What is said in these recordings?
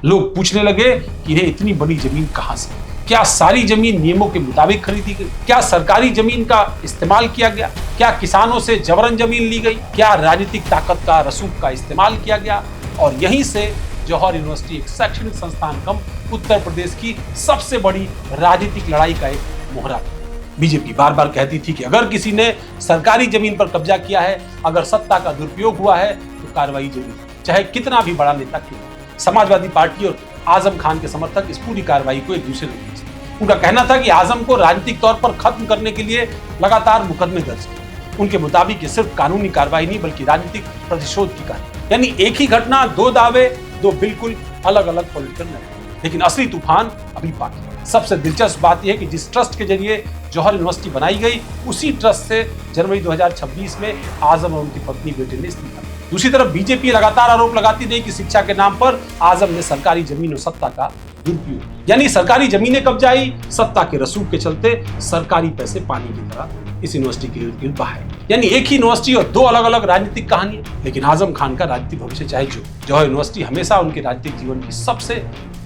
लोग पूछने लगे कि इन्हें इतनी बड़ी जमीन कहां से, क्या सारी जमीन नियमों के मुताबिक खरीदी गई, क्या सरकारी जमीन का इस्तेमाल किया गया, क्या किसानों से जबरन जमीन ली गई, क्या राजनीतिक ताकत का रसूख का इस्तेमाल किया गया। और यहीं से जौहर यूनिवर्सिटी एक शैक्षणिक संस्थान कम उत्तर प्रदेश की सबसे बड़ी राजनीतिक लड़ाई का एक मोहरा था। बीजेपी बार बार कहती थी कि अगर किसी ने सरकारी जमीन पर कब्जा किया है, अगर सत्ता का दुरुपयोग हुआ है तो कार्रवाई जरूरी, चाहे कितना भी बड़ा नेता क्यों। समाजवादी पार्टी और आजम खान के समर्थक इस पूरी कार्रवाई को एक दूसरे को उनका कहना था कि आजम को राजनीतिक तौर पर खत्म करने के लिए लगातार मुकदमे दर्ज किए। उनके मुताबिक ये सिर्फ कानूनी कार्रवाई नहीं बल्कि राजनीतिक प्रतिशोध की कार्रवाई, यानी एक ही घटना, दो दावे, दो बिल्कुल अलग अलग पॉलिटिकल नैरेटिव। लेकिन असली तूफान अभी बाकी है। सबसे दिलचस्प बात यह है कि जिस ट्रस्ट के जरिए जौहर यूनिवर्सिटी बनाई गई, उसी ट्रस्ट से जनवरी 2026 में आजम और उनकी पत्नी बेटे ने इस्तीफा दिया। दूसरी तरफ बीजेपी लगातार आरोप लगाती रही कि शिक्षा के नाम पर आजम ने सरकारी जमीन और सत्ता का दुरुपयोग, यानी सरकारी जमीनें कब्जाई, सत्ता के रसूख के चलते सरकारी पैसे पानी की तरह इस यूनिवर्सिटी के इर्द गिर्द बहाए। यानी एक ही यूनिवर्सिटी और दो अलग अलग राजनीतिक कहानी। लेकिन आजम खान का राजनीतिक भविष्य चाहे जौहर यूनिवर्सिटी हमेशा उनके राजनीतिक जीवन की सबसे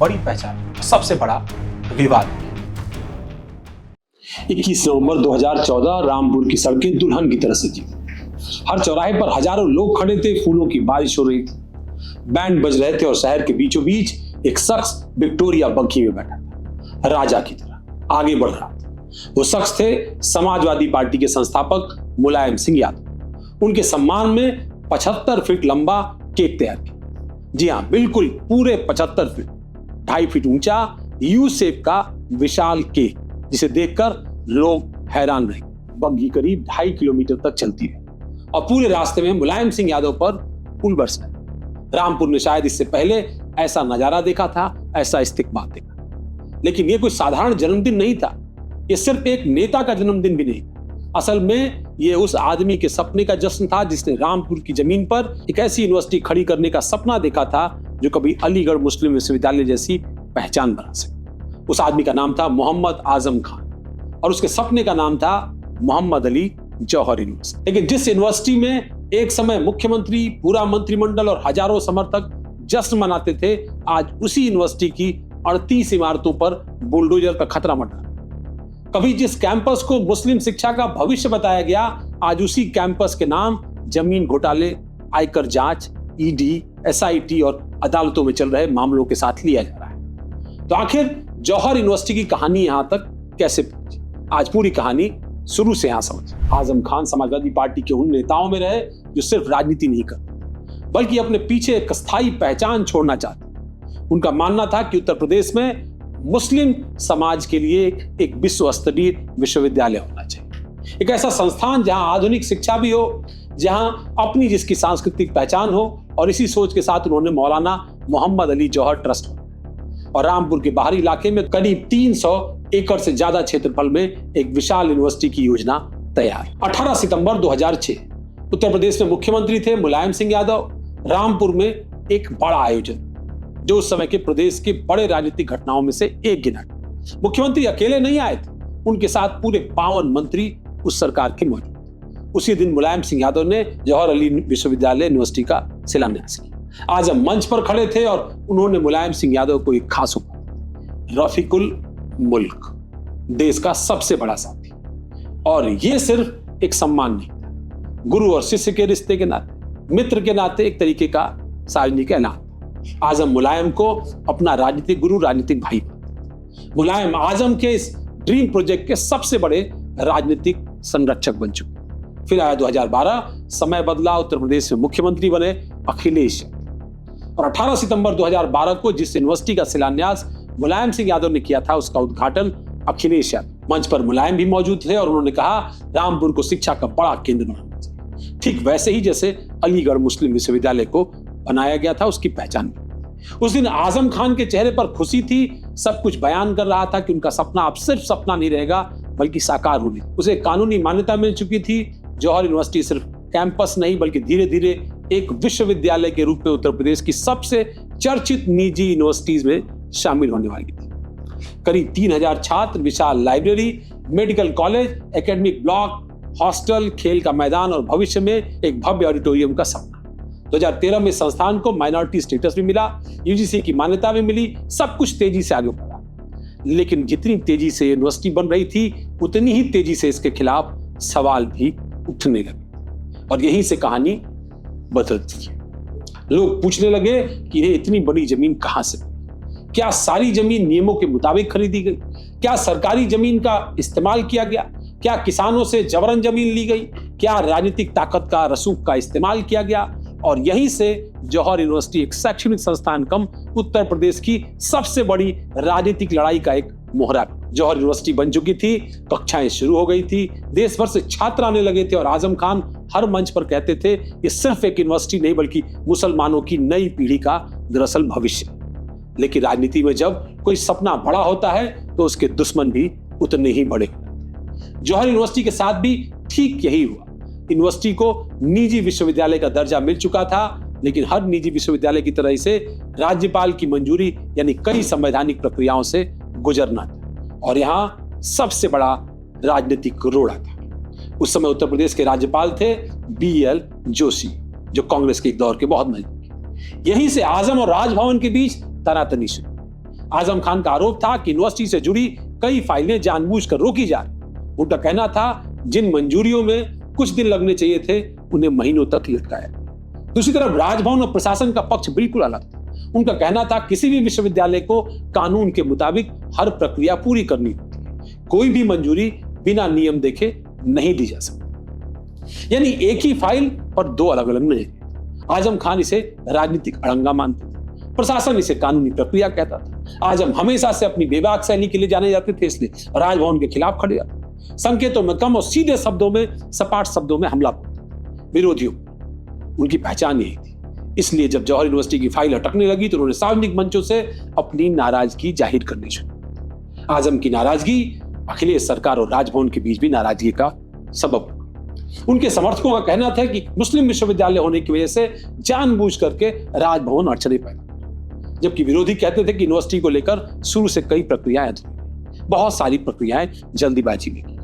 बड़ी पहचान, सबसे बड़ा विवाद। 21 नवंबर 2014 रामपुर की सड़कें दुल्हन की तरह सजी। हर चौराहे पर हजारों लोग खड़े थे, फूलों की बारिश हो रही थी, बैंड बज रहे थे और शहर के बीचों बीच एक शख्स विक्टोरिया बग्घी में बैठा था, राजा की तरह आगे बढ़ रहा था। वो शख्स थे समाजवादी पार्टी के संस्थापक मुलायम सिंह यादव। उनके सम्मान में 75 फीट लंबा केक तैयार किया। जी हाँ, बिल्कुल पूरे 75 फीट, 2.5 फीट ऊंचा यू शेप का विशाल केक, जिसे देखकर लोग हैरान रहे। बग्घी करीब 2.5 किलोमीटर तक चलती है और पूरे रास्ते में मुलायम सिंह यादव पर फूल बरसाए। रामपुर ने शायद इससे पहले ऐसा नजारा देखा था, ऐसा इस्तिकबाल देखा। लेकिन यह कोई साधारण जन्मदिन नहीं था, यह सिर्फ एक नेता का जन्मदिन भी नहीं था। असल में यह उस आदमी के सपने का जश्न था जिसने रामपुर की जमीन पर एक ऐसी यूनिवर्सिटी खड़ी करने का सपना देखा था जो कभी अलीगढ़ मुस्लिम विश्वविद्यालय जैसी पहचान बना सके। उस आदमी का नाम था मोहम्मद आजम खान और उसके सपने का नाम था मोहम्मद अली जौहर यूनिवर्सिटी। लेकिन जिस यूनिवर्सिटी में एक समय मुख्यमंत्री, पूरा मंत्रिमंडल और हजारों समर्थक जश्न मनाते थे, आज उसी यूनिवर्सिटी की 38 इमारतों पर बुलडोजर का खतरा मंडरा। कभी जिस कैंपस को मुस्लिम शिक्षा का भविष्य बताया गया, आज उसी कैंपस के नाम जमीन घोटाले, आयकर जांच, ईडी, एसआईटी और अदालतों में चल रहे मामलों के साथ लिया जा रहा है। तो आखिर जौहर यूनिवर्सिटी की कहानी यहां तक कैसे पहुंची? आज पूरी कहानी शुरू से यहां समझ। आजम खान समाजवादी पार्टी के उन नेताओं में रहे जो सिर्फ राजनीति नहीं करते बल्कि अपने पीछे एक स्थायी पहचान छोड़ना चाहते। उनका मानना था कि उत्तर प्रदेश में मुस्लिम समाज के लिए एक विश्व स्तरीय विश्वविद्यालय होना चाहिए, एक ऐसा संस्थान जहां आधुनिक शिक्षा भी हो, जहां अपनी जिसकी सांस्कृतिक पहचान हो। और इसी सोच के साथ उन्होंने मौलाना मोहम्मद अली जौहर ट्रस्ट और रामपुर के बाहरी इलाके में करीब 300 एकड़ से ज्यादा क्षेत्रफल में एक विशाल यूनिवर्सिटी की योजना तैयार। 18 सितंबर 2006 उत्तर प्रदेश में मुख्यमंत्री थे मुलायम सिंह यादव। रामपुर में एक बड़ा आयोजन जो उस समय के प्रदेश के बड़े राजनीतिक घटनाओं में से एक गिना। मुख्यमंत्री अकेले नहीं आए थे, उनके साथ पूरे 52 मंत्री उस सरकार के मौजूद थे। उसी दिन मुलायम सिंह यादव ने जौहर अली विश्वविद्यालय यूनिवर्सिटी का शिलान्यास किया। आज हम मंच पर खड़े थे और उन्होंने मुलायम सिंह यादव को एक खास उपहार, रफीकुल मुल्क, देश का सबसे बड़ा साथी। और यह सिर्फ एक सम्मान नहीं था, गुरु और शिष्य के रिश्ते के नाते, मित्र के नाते एक तरीके का सार्वजनिक ऐलान। आजम मुलायम को अपना राजनीतिक गुरु, राजनीतिक भाई। मुलायम आजम के इस ड्रीम प्रोजेक्ट के सबसे बड़े राजनीतिक संरक्षक बन चुके। फिर आया 2012, समय बदला, उत्तर प्रदेश में मुख्यमंत्री बने अखिलेश यादव। और 18 सितंबर 2012 को जिस यूनिवर्सिटी का शिलान्यास मुलायम सिंह यादव ने किया था, उसका उद्घाटन अखिलेश यादव। मंच पर मुलायम भी मौजूद थे और उन्होंने कहा रामपुर को शिक्षा का बड़ा केंद्र बनाना चाहिए, ठीक वैसे ही जैसे अलीगढ़ मुस्लिम विश्वविद्यालय को बनाया गया था, उसकी पहचान। उस दिन आजम खान के चेहरे पर खुशी थी, सब कुछ बयान कर रहा था कि उनका सपना अब सिर्फ सपना नहीं रहेगा बल्कि साकार होने। उसे कानूनी मान्यता मिल चुकी थी। जौहर यूनिवर्सिटी सिर्फ कैंपस नहीं बल्कि धीरे धीरे एक विश्वविद्यालय के रूप में उत्तर प्रदेश की सबसे चर्चित निजी यूनिवर्सिटीज में शामिल होने वाली थी। करीब 3000 छात्र, विशाल library, medical college, academic block, hostel, खेल का मैदान और भविष्य में एक भव्य ऑडिटोरियम का सपना। 2013 में संस्थान को माइनॉरिटी स्टेटस भी मिला, यूजीसी की मान्यता भी मिली, सब कुछ तेजी से आगे बढ़ा। लेकिन जितनी तेजी से यूनिवर्सिटी बन रही थी उतनी ही तेजी से इसके खिलाफ सवाल भी उठने लगे और यहीं से कहानी बदलती है। लोग पूछने लगे कि ये इतनी बड़ी जमीन कहां से मिली? क्या सारी जमीन नियमों के मुताबिक खरीदी गई? क्या सरकारी जमीन का इस्तेमाल किया गया? क्या किसानों से जबरन जमीन ली गई? क्या राजनीतिक ताकत का रसूख का इस्तेमाल किया गया? और यहीं से जौहर यूनिवर्सिटी एक शैक्षणिक संस्थान कम उत्तर प्रदेश की सबसे बड़ी राजनीतिक लड़ाई का एक मोहरा। जौहर यूनिवर्सिटी बन चुकी थी, कक्षाएं शुरू हो गई थी, देश भर से छात्र आने लगे थे और आजम खान हर मंच पर कहते थे ये सिर्फ एक यूनिवर्सिटी नहीं बल्कि मुसलमानों की नई पीढ़ी का दरअसल भविष्य। लेकिन राजनीति में जब कोई सपना बड़ा होता है तो उसके दुश्मन भी उतने ही बड़े। जौहर यूनिवर्सिटी के साथ भी ठीक यही हुआ। यूनिवर्सिटी को निजी विश्वविद्यालय का दर्जा मिल चुका था, लेकिन हर निजी विश्वविद्यालय की तरह इसे राज्यपाल की मंजूरी यानी कई संवैधानिक प्रक्रियाओं से गुजरना था और यहाँ सबसे बड़ा राजनीतिक रोड़ा था। उस समय उत्तर प्रदेश के राज्यपाल थे BL जोशी, जो कांग्रेस के एक दौर के बहुत नजदीक। यहीं से आजम और राजभवन के बीच तनातनी शुरू। आजम खान का आरोप था कि यूनिवर्सिटी से जुड़ी कई फाइलें जानबूझकर रोकी जा रही। उनका कहना था जिन मंजूरियों में कुछ दिन लगने चाहिए थे उन्हें महीनों तक लटकाया। दूसरी तरफ राजभवन और प्रशासन का पक्ष बिल्कुल अलग था। उनका कहना था किसी भी विश्वविद्यालय को कानून के मुताबिक हर प्रक्रिया पूरी करनी होती है, कोई भी मंजूरी बिना नियम देखे नहीं दी जा सकती। यानी एक ही फाइल पर दो अलग अलग नजरिए। आजम खान इसे राजनीतिक अड़ंगा मानते थे, प्रशासन इसे कानूनी प्रक्रिया कहता था। आजम हमेशा से अपनी बेबाक शैली के लिए जाने जाते थे, इसलिए राजभवन के खिलाफ खड़े जाते। संकेतों में कम और सीधे शब्दों में, सपाट शब्दों में हमला विरोधियों, उनकी पहचान यही थी। इसलिए जब जौहर यूनिवर्सिटी की फाइल अटकने लगी तो उन्होंने सार्वजनिक मंचों से अपनी नाराजगी जाहिर करनी शुरू। आजम की नाराजगी अखिलेश सरकार और राजभवन के बीच भी नाराजगी का सबब बना। उनके समर्थकों का कहना था कि मुस्लिम विश्वविद्यालय होने की वजह से जानबूझ करके राजभवन अड़चने पैदा कर, जबकि विरोधी कहते थे कि यूनिवर्सिटी को लेकर शुरू से कई प्रक्रियाएं अधूरी, बहुत सारी प्रक्रियाएं जल्दीबाजी में की।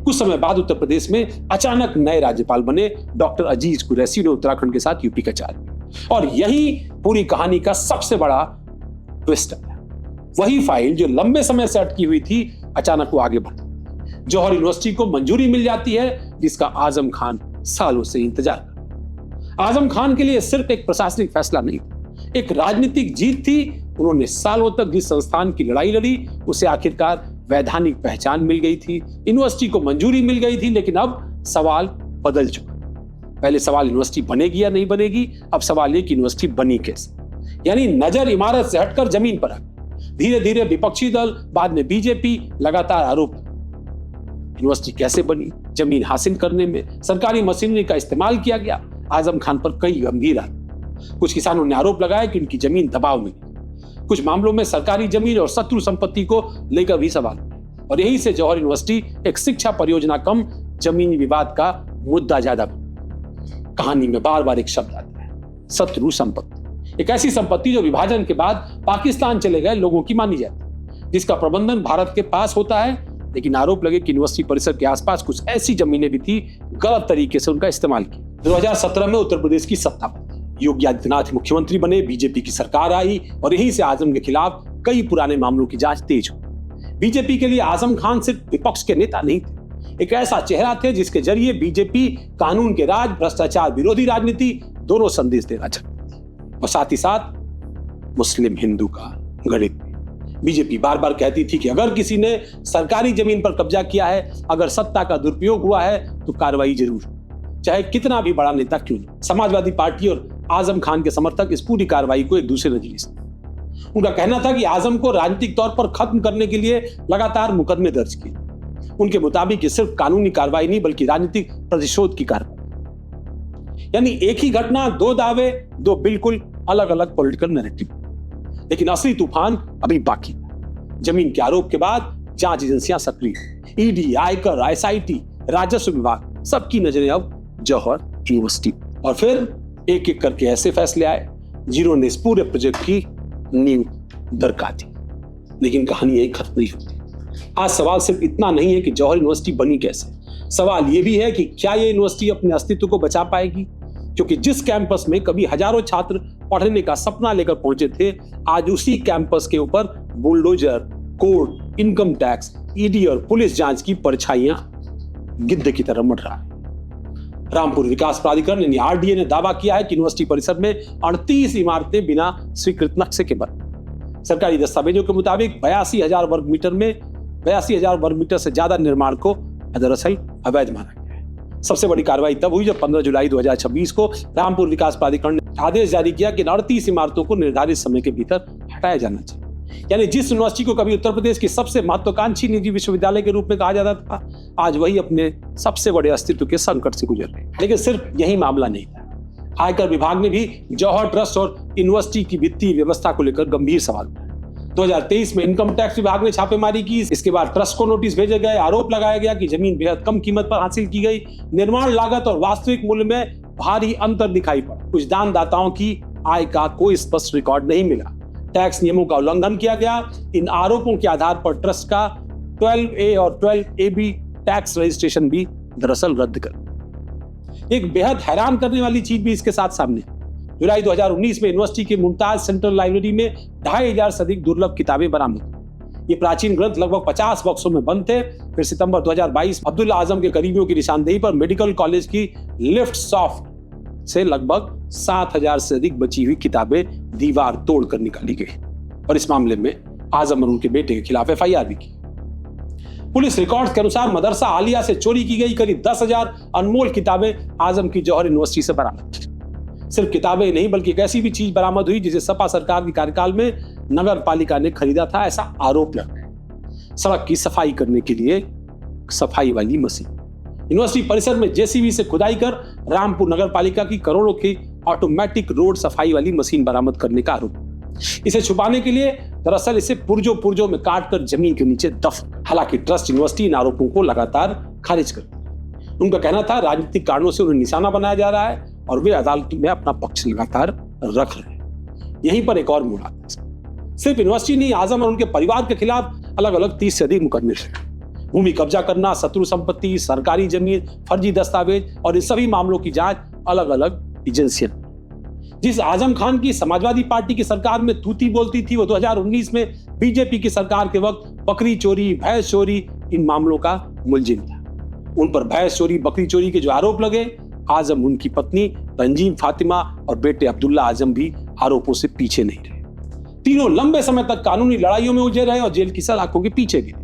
कुछ समय बाद उत्तर प्रदेश में अचानक नए राज्यपाल बने डॉक्टर अजीज कुरैशी ने उत्तराखंड के साथ यूपी का चार्ज, और यही पूरी कहानी का सबसे बड़ा ट्विस्ट है। वही फाइल जो लंबे समय से अटकी हुई थी अचानक वो आगे बढ़ती। जौहर यूनिवर्सिटी को मंजूरी मिल जाती है जिसका आजम खान सालों से इंतजार कर। आजम खान के लिए सिर्फ एक प्रशासनिक फैसला नहीं, एक राजनीतिक जीत थी। उन्होंने सालों तक जिस संस्थान की लड़ाई लड़ी उसे आखिरकार वैधानिक पहचान मिल गई थी, यूनिवर्सिटी को मंजूरी मिल गई थी। लेकिन अब सवाल बदल चुका। पहले सवाल यूनिवर्सिटी बनेगी या नहीं बनेगी, अब सवाल ये कि यूनिवर्सिटी बनी कैसे। यानी नजर इमारत से हटकर जमीन पर आ गई। धीरे धीरे विपक्षी दल, बाद में बीजेपी लगातार आरोप। यूनिवर्सिटी कैसे बनी, जमीन हासिल करने में सरकारी मशीनरी का इस्तेमाल किया गया। आजम खान पर कई गंभीर आरोप। कुछ किसानों ने आरोप लगाया कि उनकी जमीन दबाव में, कुछ मामलों में सरकारी जमीन और शत्रु संपत्ति को लेकर भी सवाल। और यहीं से जौहर यूनिवर्सिटी एक शिक्षा परियोजना कम जमीनी विवाद का मुद्दा ज्यादा बना। कहानी में बार बार एक शब्द आता है, शत्रु संपत्ति। एक ऐसी संपत्ति जो विभाजन के बाद पाकिस्तान चले गए लोगों की मानी जाती, जिसका प्रबंधन भारत के पास होता है। लेकिन आरोप लगे कि यूनिवर्सिटी परिसर के आसपास कुछ ऐसी जमीनें भी थी गलत तरीके से उनका इस्तेमाल किया। 2017 में उत्तर प्रदेश की सत्ता बदली, योगी आदित्यनाथ मुख्यमंत्री बने, बीजेपी की सरकार आई और यहीं से आजम के खिलाफ कई पुराने मामलों की जांच तेज हुई। बीजेपी के लिए आजम खान सिर्फ विपक्ष के नेता नहीं थे, एक ऐसा चेहरा थे जिसके जरिए बीजेपी कानून के राज, भ्रष्टाचार विरोधी राजनीति दोनों संदेश देना चाहती थी, और साथ ही साथ मुस्लिम हिंदू का गणित। बीजेपी बार बार कहती थी कि अगर किसी ने सरकारी जमीन पर कब्जा किया है, अगर सत्ता का दुरुपयोग हुआ है तो कार्रवाई जरूर, चाहे कितना भी बड़ा नेता क्यों नहीं। समाजवादी पार्टी और आजम खान के समर्थक इस पूरी कार्रवाई को एक दूसरे नजरिए से, उनका कहना था कि आजम को राजनीतिक तौर पर खत्म करने के लिए लगातार मुकदमे दर्ज किए। उनके मुताबिक ये सिर्फ कानूनी कार्रवाई नहीं बल्कि राजनीतिक प्रतिशोध की कार्रवाई। यानी एक ही घटना, दो दावे, दो बिल्कुल अलग अलग पॉलिटिकल नैरेटिव। लेकिन असली तूफान अभी बाकी है। जमीन के आरोप के बाद जांच एजेंसियां सक्रिय, ईडी, आयकर, एसआईटी, राजस्व विभाग, सबकी नजरें अब जौहर यूनिवर्सिटी। और फिर एक एक करके ऐसे फैसले आए जिन्होंने इस पूरे प्रोजेक्ट की नींव दरका दी। लेकिन कहानी यही खत्म नहीं होती। आज सवाल सिर्फ इतना नहीं है कि जौहर यूनिवर्सिटी बनी कैसे, सवाल यह भी है कि क्या यह यूनिवर्सिटी अपने अस्तित्व को बचा पाएगी, क्योंकि जिस कैंपस में कभी हजारों छात्र पढ़ने का सपना लेकर पहुंचे थे, आज उसी कैंपस के ऊपर bulldozer, court, income tax, ED और पुलिस जांच की परछाइयां गिद्ध की तरह मर रहा है। रामपुर विकास प्राधिकरण यानी आरडीए ने दावा किया है कि यूनिवर्सिटी परिसर में 38 इमारतें बिना स्वीकृत नक्शे के बने। सरकारी दस्तावेजों के मुताबिक 82,000 वर्ग मीटर से ज्यादा निर्माण को दरअसल अवैध माना गया है। सबसे बड़ी कार्रवाई तब हुई जब 15 जुलाई 2026 को रामपुर विकास प्राधिकरण ने आदेश जारी किया कि 38 इमारतों को निर्धारित समय के भीतर हटाया जाना चाहिए। यानी जिस यूनिवर्सिटी को कभी उत्तर प्रदेश की सबसे महत्वाकांक्षी निजी विश्वविद्यालय के रूप में कहा जाता था, आज वही अपने सबसे बड़े अस्तित्व के संकट से गुजर रही है। लेकिन सिर्फ यही मामला नहीं था। आयकर विभाग ने भी जौहर ट्रस्ट और यूनिवर्सिटी की वित्तीय व्यवस्था को लेकर गंभीर सवाल उठाए। 2023 में इनकम टैक्स विभाग ने छापेमारी की। इसके बाद ट्रस्ट को नोटिस भेजे गए। आरोप लगाया गया कि जमीन बेहद कम कीमत पर हासिल की गई, निर्माण लागत और वास्तविक मूल्य में भारी अंतर दिखाई पड़ा। कुछ दानदाताओं की आय का कोई स्पष्ट रिकॉर्ड नहीं मिला। टैक्स नियमों का उल्लंघन किया गया। इन आरोपों के आधार पर ट्रस्ट का 12A और 12AB टैक्स रजिस्ट्रेशन भी दरअसल रद्द कर। एक बेहद हैरान करने वाली चीज भी इसके साथ सामने। जुलाई 2019 में यूनिवर्सिटी के मुमताज सेंट्रल लाइब्रेरी में 2,500 से अधिक दुर्लभ किताबें बरामद। ये प्राचीन ग्रंथ लगभग 50 बक्सों में बंद थे। फिर सितंबर 2022 अब्दुल्ला आजम के करीबियों की निशानदेही पर मेडिकल कॉलेज की लिफ्ट सॉफ्ट से लगभग 7,000 से अधिक बची हुई किताबें दीवार तोड़कर निकाली गई और इस मामले में आजम और उनके बेटे के खिलाफ एफआईआर भी की। पुलिस रिकॉर्ड्स के अनुसार मदरसा आलिया से चोरी की गई करीब 10,000 अनमोल किताबें आजम की जौहर यूनिवर्सिटी से बरामद। सिर्फ किताबें नहीं बल्कि एक ऐसी भी चीज बरामद हुई जिसे सपा सरकार के कार्यकाल में नगर पालिका ने खरीदा था, ऐसा आरोप लगा। सड़क की सफाई करने के लिए सफाई वाली मशीन। यूनिवर्सिटी परिसर में जेसीबी से खुदाई कर रामपुर नगर पालिका की करोड़ों की ऑटोमेटिक रोड सफाई वाली मशीन बरामद करने का आरोप। इसे छुपाने के लिए दरअसल इसे पुर्जों में काटकर जमीन के नीचे दफन। हालांकि ट्रस्ट यूनिवर्सिटी इन आरोपों को लगातार खारिज करती। उनका कहना था राजनीतिक कारणों से उन्हें निशाना बनाया जा रहा है और वे अदालत में अपना पक्ष लगातार रख रहे हैं। यहीं पर एक और मोड़ आता है। सिर्फ यूनिवर्सिटी नहीं, आजम और उनके परिवार के खिलाफ अलग अलग 30 से अधिक मुकदमे थे। भूमि कब्जा करना, शत्रु संपत्ति, सरकारी जमीन, फर्जी दस्तावेज और इन सभी मामलों की जांच अलग अलग एजेंसियां। जिस आजम खान की समाजवादी पार्टी की सरकार में तूती बोलती थी, वो 2019 में बीजेपी की सरकार के वक्त बकरी चोरी, भैंस चोरी इन मामलों का मुलजिम था। उन पर भैंस चोरी, बकरी चोरी के जो आरोप लगे, आजम, उनकी पत्नी तंजीम फातिमा और बेटे अब्दुल्ला आजम भी आरोपों से पीछे नहीं रहे। तीनों लंबे समय तक कानूनी लड़ाइयों में उलझे रहे और जेल की सलाखों के पीछे गिरे।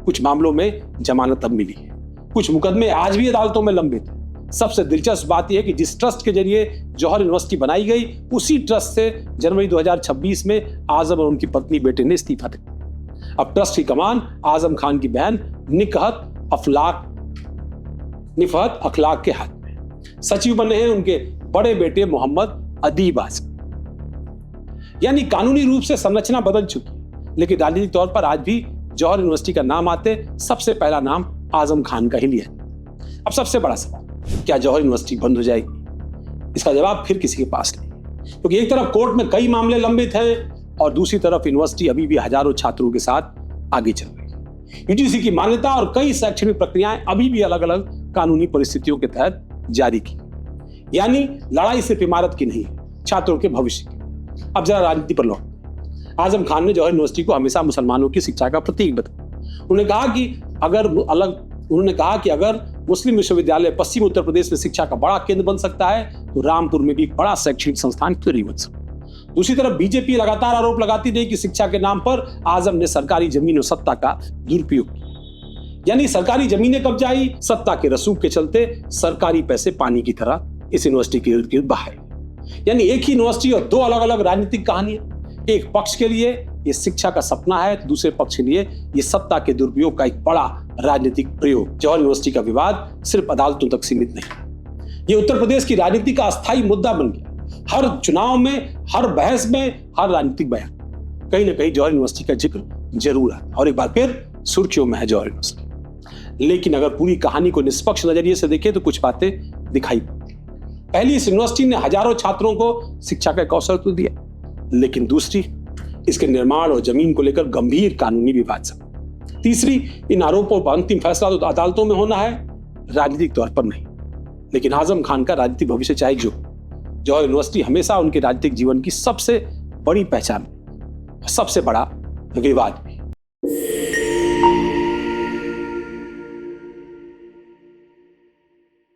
कुछ मामलों में जमानत अब मिली है, कुछ मुकदमे आज भी अदालतों में लंबित हैं। सबसे दिलचस्प बात यह है कि जिस ट्रस्ट के जरिए जौहर यूनिवर्सिटी बनाई गई, उसी ट्रस्ट से जनवरी 2026 में आजम और उनकी पत्नी बेटे ने इस्तीफा दिया। अब ट्रस्ट की कमान आजम खान की बहन निफहत अखलाक के हाथ में। सचिव बने हैं उनके बड़े बेटे मोहम्मद अदीब आजम। यानी कानूनी रूप से संरचना बदल चुकी है, लेकिन राजनीतिक तौर पर आज भी जौहर यूनिवर्सिटी का नाम आते सबसे पहला नाम आजम खान का ही लिया। अब सबसे बड़ा सवाल, क्या जौहर यूनिवर्सिटी बंद हो जाएगी? इसका जवाब फिर किसी के पास नहीं, क्योंकि एक तरफ कोर्ट में कई मामले लंबित हैं और दूसरी तरफ यूनिवर्सिटी अभी भी हजारों छात्रों के साथ आगे चल रही है। यूजीसी की मान्यता और कई शैक्षणिक प्रक्रियाएं अभी भी अलग अलग कानूनी परिस्थितियों के तहत जारी की। यानी लड़ाई सिर्फ इमारत की नहीं है, छात्रों के भविष्य की। अब जरा राजनीति पर लौट। आजम खान ने जौहर यूनिवर्सिटी को हमेशा मुसलमानों की शिक्षा का प्रतीक बताया। उन्होंने कहा कि अगर मुस्लिम विश्वविद्यालय पश्चिमी उत्तर प्रदेश में शिक्षा का बड़ा केंद्र बन सकता है, तो रामपुर में भी एक बड़ा शैक्षणिक संस्थान क्यों नहीं बन सकता। दूसरी तरफ बीजेपी लगातार आरोप लगाती रही कि शिक्षा के नाम पर आजम ने सरकारी जमीन और सत्ता का दुरुपयोग किया। यानी सरकारी जमीनें कब्जाई, सत्ता के रसूख के चलते सरकारी पैसे पानी की तरह इस यूनिवर्सिटी के इर्द गिर्द बहाए। यानी एक ही यूनिवर्सिटी और दो अलग अलग राजनीतिक कहानियां। एक पक्ष के लिए ये शिक्षा का सपना है, तो दूसरे पक्ष के लिए ये सत्ता के दुरुपयोग का एक बड़ा राजनीतिक प्रयोग। जौहर यूनिवर्सिटी का विवाद सिर्फ अदालतों तक सीमित नहीं, ये उत्तर प्रदेश की राजनीति का अस्थायी मुद्दा बन गया। हर चुनाव में, हर बहस में, हर राजनीतिक बयान कहीं ना कहीं जौहर यूनिवर्सिटी का जिक्र जरूर आता और एक बार फिर सुर्खियों में है जौहर यूनिवर्सिटी। लेकिन अगर पूरी कहानी को निष्पक्ष नजरिए से देखें तो कुछ बातें दिखाई पड़ती। पहली, इस यूनिवर्सिटी ने हजारों छात्रों को शिक्षा का कौशल तो दिया, लेकिन दूसरी, इसके निर्माण और जमीन को लेकर गंभीर कानूनी विवाद सब। तीसरी, इन आरोपों पर अंतिम फैसला तो अदालतों में होना है, राजनीतिक तौर पर नहीं। लेकिन आजम खान का राजनीतिक भविष्य चाहे जौहर यूनिवर्सिटी हमेशा उनके राजनीतिक जीवन की सबसे बड़ी पहचान, सबसे बड़ा विवाद भी।